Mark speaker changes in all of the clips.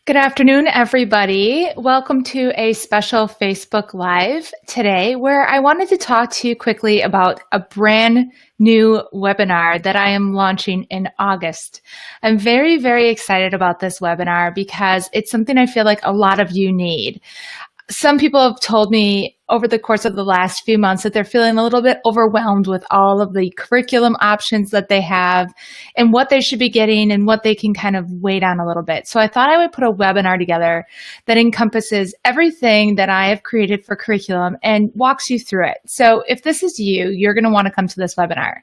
Speaker 1: Good afternoon, everybody. Welcome to a special Facebook Live today where I wanted to talk to you quickly about a brand new webinar that I am launching in August. I'm very, very excited about this webinar because it's something I feel like a lot of you need. Some people have told me over the course of the last few months that they're feeling a little bit overwhelmed with all of the curriculum options that they have and what they should be getting and what they can kind of wait on a little bit. So I thought I would put a webinar together that encompasses everything that I have created for curriculum and walks you through it. So if this is you, you're going to want to come to this webinar.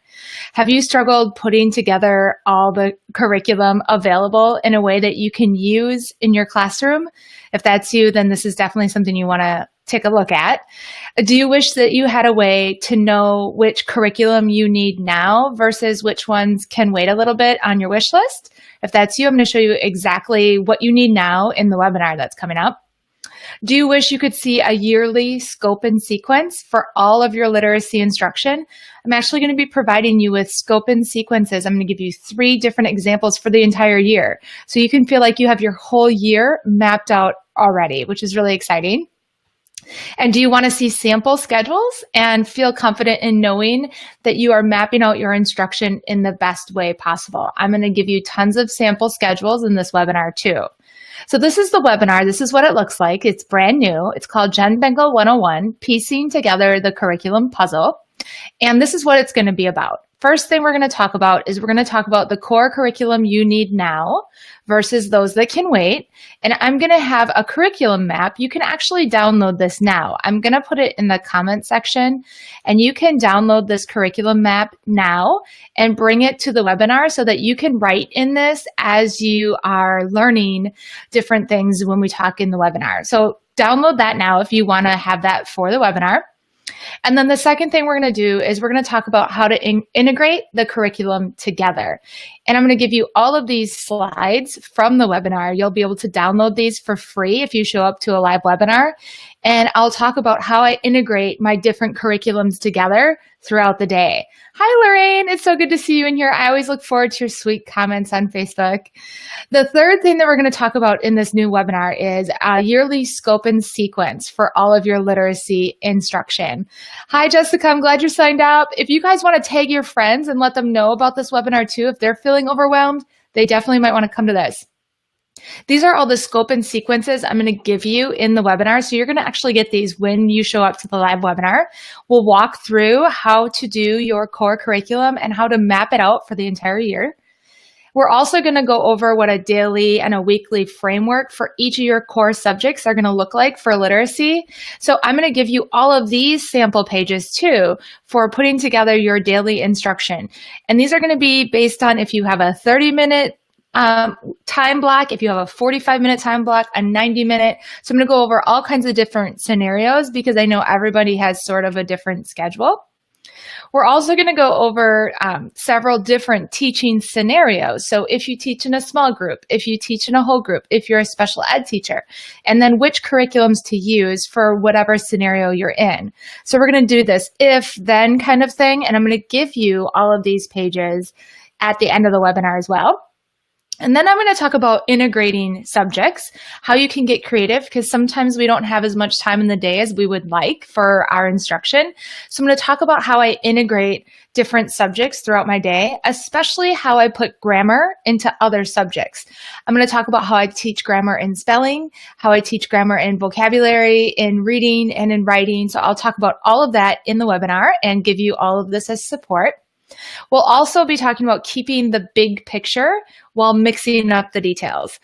Speaker 1: Have you struggled putting together all the curriculum available in a way that you can use in your classroom? If that's you, then this is definitely something you want to take a look at. Do you wish that you had a way to know which curriculum you need now versus which ones can wait a little bit on your wish list? If that's you, I'm going to show you exactly what you need now in the webinar that's coming up. Do you wish you could see a yearly scope and sequence for all of your literacy instruction? I'm actually going to be providing you with scope and sequences. I'm going to give you 3 different examples for the entire year. So you can feel like you have your whole year mapped out already, which is really exciting. And do you want to see sample schedules and feel confident in knowing that you are mapping out your instruction in the best way possible? I'm going to give you tons of sample schedules in this webinar too. So this is the webinar. This is what it looks like. It's brand new. It's called jenbenge 101, Piecing Together the Curriculum Puzzle. And this is what it's going to be about. First thing we're going to talk about is we're going to talk about the core curriculum you need now versus those that can wait. And I'm going to have a curriculum map. You can actually download this now. I'm going to put it in the comment section, and you can download this curriculum map now and bring it to the webinar so that you can write in this as you are learning different things when we talk in the webinar. So download that now if you want to have that for the webinar. And then the second thing we're going to do is we're going to talk about how to integrate the curriculum together. And I'm going to give you all of these slides from the webinar. You'll be able to download these for free if you show up to a live webinar. And I'll talk about how I integrate my different curriculums together throughout the day. Hi, Lorraine. It's so good to see you in here. I always look forward to your sweet comments on Facebook. The third thing that we're going to talk about in this new webinar is a yearly scope and sequence for all of your literacy instruction. Hi, Jessica. I'm glad you're signed up. If you guys want to tag your friends and let them know about this webinar too, if they're feeling overwhelmed, they definitely might want to come to this. These are all the scope and sequences I'm going to give you in the webinar. So you're going to actually get these when you show up to the live webinar. We'll walk through how to do your core curriculum and how to map it out for the entire year. We're also going to go over what a daily and a weekly framework for each of your core subjects are going to look like for literacy. So I'm going to give you all of these sample pages too for putting together your daily instruction. And these are going to be based on if you have a 30-minute time block, if you have a 45-minute time block, a 90-minute. So I'm going to go over all kinds of different scenarios because I know everybody has sort of a different schedule. We're also going to go over several different teaching scenarios. So if you teach in a small group, if you teach in a whole group, if you're a special ed teacher, and then which curriculums to use for whatever scenario you're in. So we're going to do this if-then kind of thing, and I'm going to give you all of these pages at the end of the webinar as well. And then I'm going to talk about integrating subjects, how you can get creative, because sometimes we don't have as much time in the day as we would like for our instruction. So I'm going to talk about how I integrate different subjects throughout my day, especially how I put grammar into other subjects. I'm going to talk about how I teach grammar in spelling, how I teach grammar in vocabulary, in reading, and in writing. So I'll talk about all of that in the webinar and give you all of this as support. We'll also be talking about keeping the big picture while mixing up the details.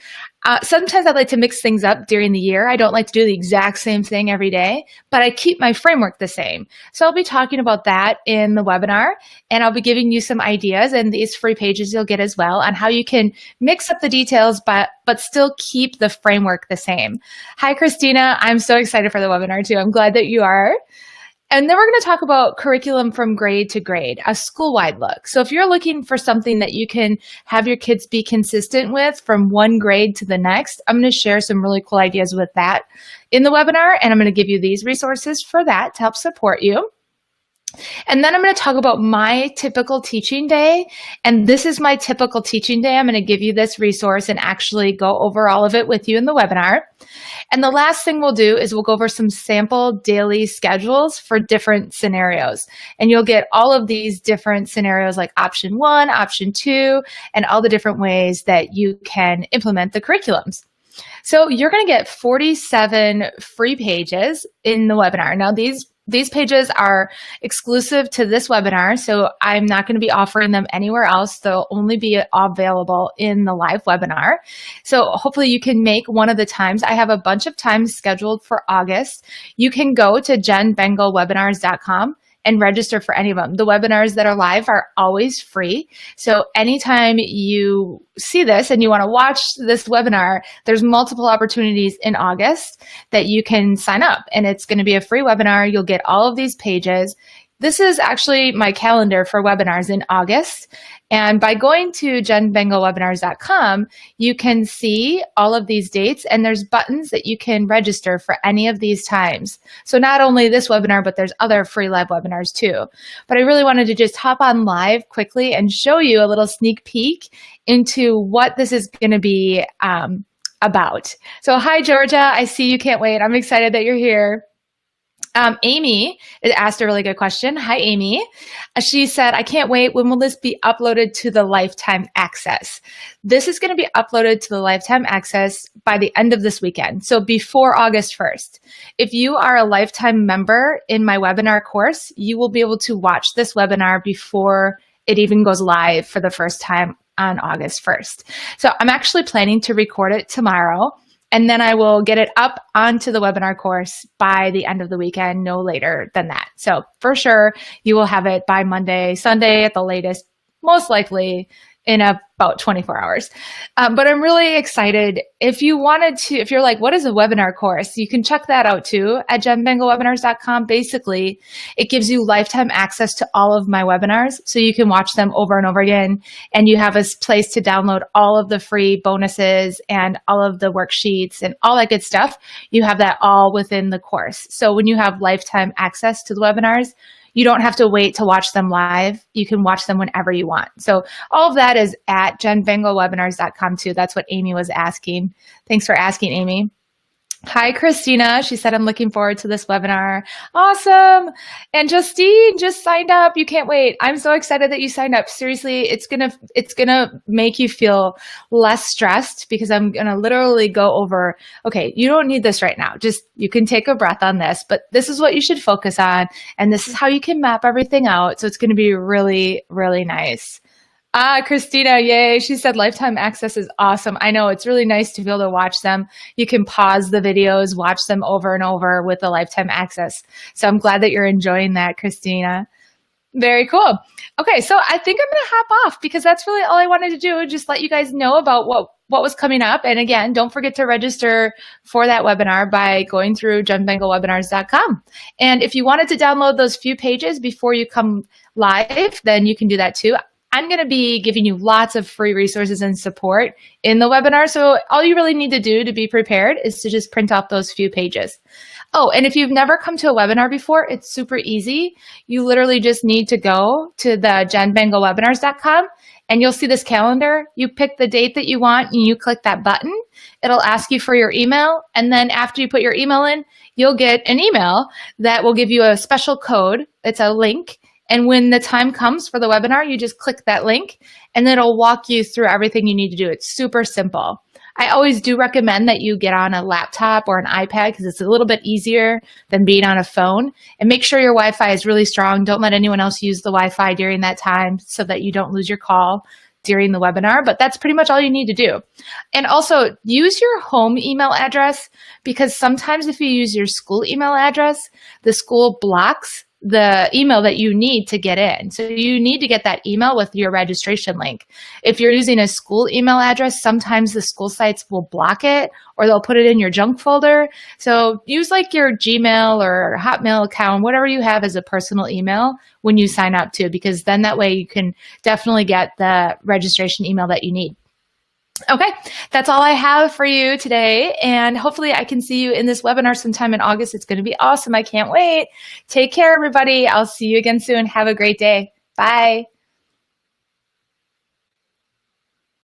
Speaker 1: Sometimes I like to mix things up during the year. I don't like to do the exact same thing every day, but I keep my framework the same. So I'll be talking about that in the webinar, and I'll be giving you some ideas, and these free pages you'll get as well on how you can mix up the details, but still keep the framework the same. Hi, Christina. I'm so excited for the webinar too. I'm glad that you are. And then we're going to talk about curriculum from grade to grade, a school-wide look. So if you're looking for something that you can have your kids be consistent with from one grade to the next, I'm going to share some really cool ideas with that in the webinar, and I'm going to give you these resources for that to help support you. And then I'm going to talk about my typical teaching day. And this is my typical teaching day. I'm going to give you this resource and actually go over all of it with you in the webinar. And the last thing we'll do is we'll go over some sample daily schedules for different scenarios. And you'll get all of these different scenarios like option 1, option 2, and all the different ways that you can implement the curriculums. So you're going to get 47 free pages in the webinar. Now, these pages are exclusive to this webinar, so I'm not going to be offering them anywhere else. They'll only be available in the live webinar. So hopefully you can make one of the times. I have a bunch of times scheduled for August. You can go to jenbenge.webinars.com and register for any of them. The webinars that are live are always free. So anytime you see this and you want to watch this webinar, there's multiple opportunities in August that you can sign up. And it's going to be a free webinar. You'll get all of these pages. This is actually my calendar for webinars in August. And by going to jenbengewebinars.com, you can see all of these dates, and there's buttons that you can register for any of these times. So not only this webinar, but there's other free live webinars too. But I really wanted to just hop on live quickly and show you a little sneak peek into what this is going to be about. So hi, Georgia. I see you. Can't wait. I'm excited that you're here. Amy asked a really good question. Hi, Amy. She said, I can't wait. When will this be uploaded to the lifetime access? This is going to be uploaded to the lifetime access by the end of this weekend. So before August 1st. If you are a lifetime member in my webinar course, you will be able to watch this webinar before it even goes live for the first time on August 1st. So I'm actually planning to record it tomorrow. And then I will get it up onto the webinar course by the end of the weekend, no later than that. So for sure, you will have it by Monday, Sunday at the latest, most likely in about 24 hours. But I'm really excited. If you're like, what is a webinar course? You can check that out too at jenbengewebinars.com. Basically, it gives you lifetime access to all of my webinars, so you can watch them over and over again. And you have a place to download all of the free bonuses and all of the worksheets and all that good stuff. You have that all within the course. So when you have lifetime access to the webinars, you don't have to wait to watch them live. You can watch them whenever you want. So all of that is at jenbengewebinars.com too. That's what Amy was asking. Thanks for asking, Amy. Hi, Christina. She said, I'm looking forward to this webinar. Awesome. And Justine just signed up. You can't wait. I'm so excited that you signed up. Seriously, it's gonna make you feel less stressed because I'm gonna literally go over, okay, you don't need this right now. You can take a breath on this, but this is what you should focus on. And this is how you can map everything out. So it's gonna be really, really nice. Christina, yay. She said lifetime access is awesome. I know, it's really nice to be able to watch them. You can pause the videos, watch them over and over with the lifetime access. So I'm glad that you're enjoying that, Christina. Very cool. Okay, so I think I'm going to hop off because that's really all I wanted to do, just let you guys know about what was coming up. And again, don't forget to register for that webinar by going through jenbengewebinars.com. And if you wanted to download those few pages before you come live, then you can do that too. I'm going to be giving you lots of free resources and support in the webinar. So all you really need to do to be prepared is to just print out those few pages. Oh, and if you've never come to a webinar before, it's super easy. You literally just need to go to the jenbengewebinars.com and you'll see this calendar. You pick the date that you want and you click that button. It'll ask you for your email. And then after you put your email in, you'll get an email that will give you a special code. It's a link. And when the time comes for the webinar, you just click that link and it'll walk you through everything you need to do. It's super simple. I always do recommend that you get on a laptop or an iPad because it's a little bit easier than being on a phone. And make sure your Wi-Fi is really strong. Don't let anyone else use the Wi-Fi during that time so that you don't lose your call during the webinar. But that's pretty much all you need to do. And also use your home email address because sometimes if you use your school email address, the school blocks the email that you need to get in. So you need to get that email with your registration link. If you're using a school email address, sometimes the school sites will block it or they'll put it in your junk folder. So use like your Gmail or Hotmail account, whatever you have as a personal email when you sign up to, because then that way you can definitely get the registration email that you need. Okay, that's all I have for you today. And hopefully I can see you in this webinar sometime in August. It's going to be awesome. I can't wait. Take care, everybody. I'll see you again soon. Have a great day. Bye.